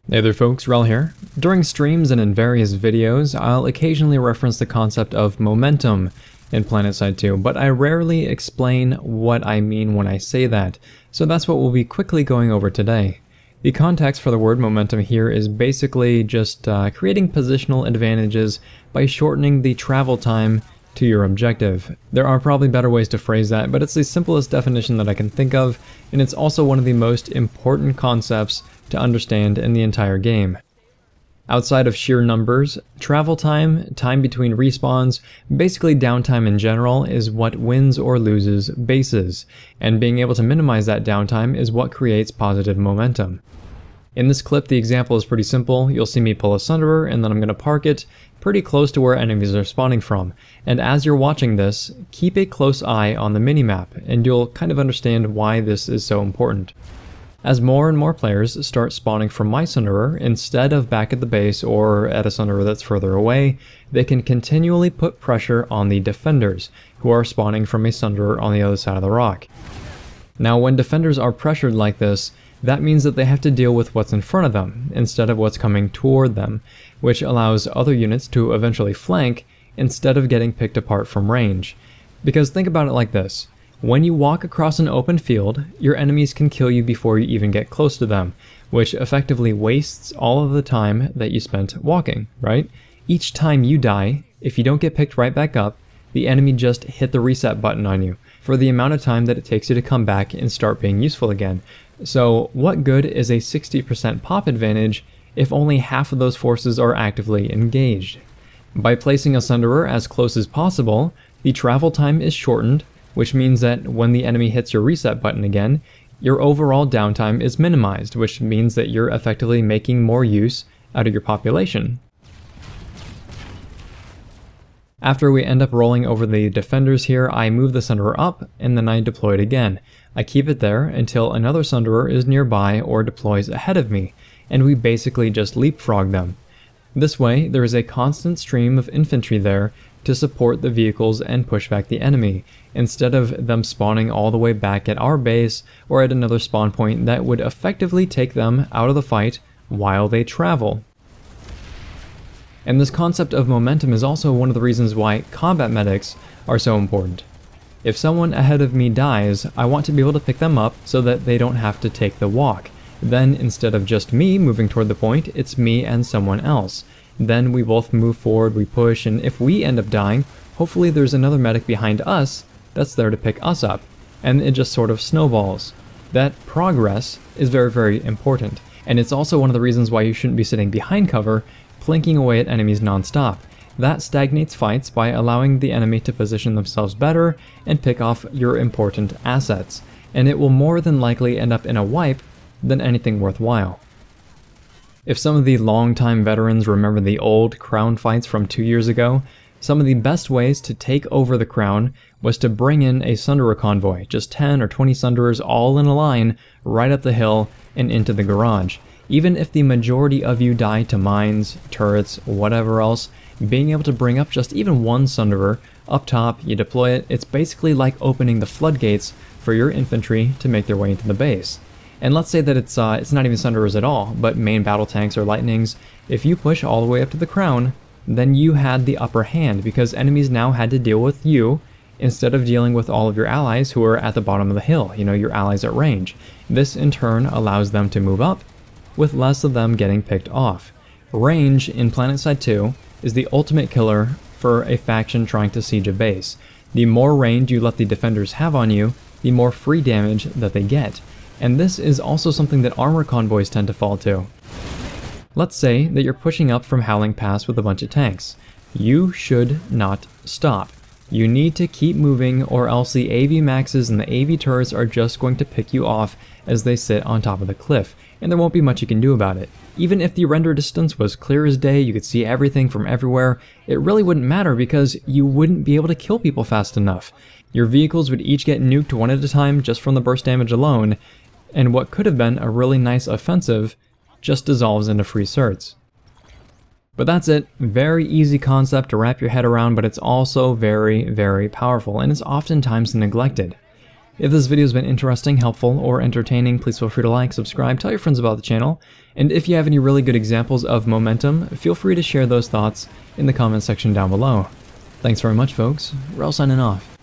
Hey there folks, Wrel here. During streams and in various videos, I'll occasionally reference the concept of momentum in PlanetSide 2, but I rarely explain what I mean when I say that, so that's what we'll be quickly going over today. The context for the word momentum here is basically just creating positional advantages by shortening the travel time to your objective. There are probably better ways to phrase that, but it's the simplest definition that I can think of, and it's also one of the most important concepts to understand in the entire game. Outside of sheer numbers, travel time, time between respawns, basically downtime in general, is what wins or loses bases, and being able to minimize that downtime is what creates positive momentum. In this clip, the example is pretty simple. You'll see me pull a Sunderer, and then I'm going to park it pretty close to where enemies are spawning from. And as you're watching this, keep a close eye on the minimap, and you'll kind of understand why this is so important. As more and more players start spawning from my Sunderer instead of back at the base or at a Sunderer that's further away, they can continually put pressure on the defenders, who are spawning from a Sunderer on the other side of the rock. Now when defenders are pressured like this, that means that they have to deal with what's in front of them, instead of what's coming toward them, which allows other units to eventually flank instead of getting picked apart from range. Because think about it like this. When you walk across an open field, your enemies can kill you before you even get close to them, which effectively wastes all of the time that you spent walking, right? Each time you die, if you don't get picked right back up, the enemy just hit the reset button on you for the amount of time that it takes you to come back and start being useful again. So what good is a 60% pop advantage if only half of those forces are actively engaged? By placing a Sunderer as close as possible, the travel time is shortened, which means that when the enemy hits your reset button again, your overall downtime is minimized, which means that you're effectively making more use out of your population. After we end up rolling over the defenders here, I move the Sunderer up, and then I deploy it again. I keep it there until another Sunderer is nearby or deploys ahead of me, and we basically just leapfrog them. This way, there is a constant stream of infantry there to support the vehicles and push back the enemy, instead of them spawning all the way back at our base or at another spawn point that would effectively take them out of the fight while they travel. And this concept of momentum is also one of the reasons why combat medics are so important. If someone ahead of me dies, I want to be able to pick them up so that they don't have to take the walk. Then instead of just me moving toward the point, it's me and someone else. Then we both move forward, we push, and if we end up dying, hopefully there's another medic behind us that's there to pick us up, and it just sort of snowballs. That progress is very, very important, and it's also one of the reasons why you shouldn't be sitting behind cover, plinking away at enemies non-stop. That stagnates fights by allowing the enemy to position themselves better and pick off your important assets, and it will more than likely end up in a wipe than anything worthwhile. If some of the long-time veterans remember the old crown fights from 2 years ago, some of the best ways to take over the crown was to bring in a Sunderer convoy, just 10 or 20 Sunderers all in a line right up the hill and into the garage. Even if the majority of you die to mines, turrets, whatever else, being able to bring up just even one Sunderer up top, you deploy it, it's basically like opening the floodgates for your infantry to make their way into the base. And let's say that it's not even Sunderers at all, but main battle tanks or lightnings. If you push all the way up to the crown, then you had the upper hand because enemies now had to deal with you instead of dealing with all of your allies who are at the bottom of the hill, your allies at range. This in turn allows them to move up with less of them getting picked off. Range in PlanetSide 2 is the ultimate killer for a faction trying to siege a base. The more range you let the defenders have on you, the more free damage that they get. And this is also something that armor convoys tend to fall to. Let's say that you're pushing up from Howling Pass with a bunch of tanks. You should not stop. You need to keep moving, or else the AV maxes and the AV turrets are just going to pick you off as they sit on top of the cliff, and there won't be much you can do about it. Even if the render distance was clear as day, you could see everything from everywhere, it really wouldn't matter because you wouldn't be able to kill people fast enough. Your vehicles would each get nuked one at a time just from the burst damage alone, and what could have been a really nice offensive just dissolves into free certs. But that's it. Very easy concept to wrap your head around, but it's also very, very powerful, and it's oftentimes neglected. If this video has been interesting, helpful, or entertaining, please feel free to like, subscribe, tell your friends about the channel, and if you have any really good examples of momentum, feel free to share those thoughts in the comment section down below. Thanks very much, folks. Wrel signing off.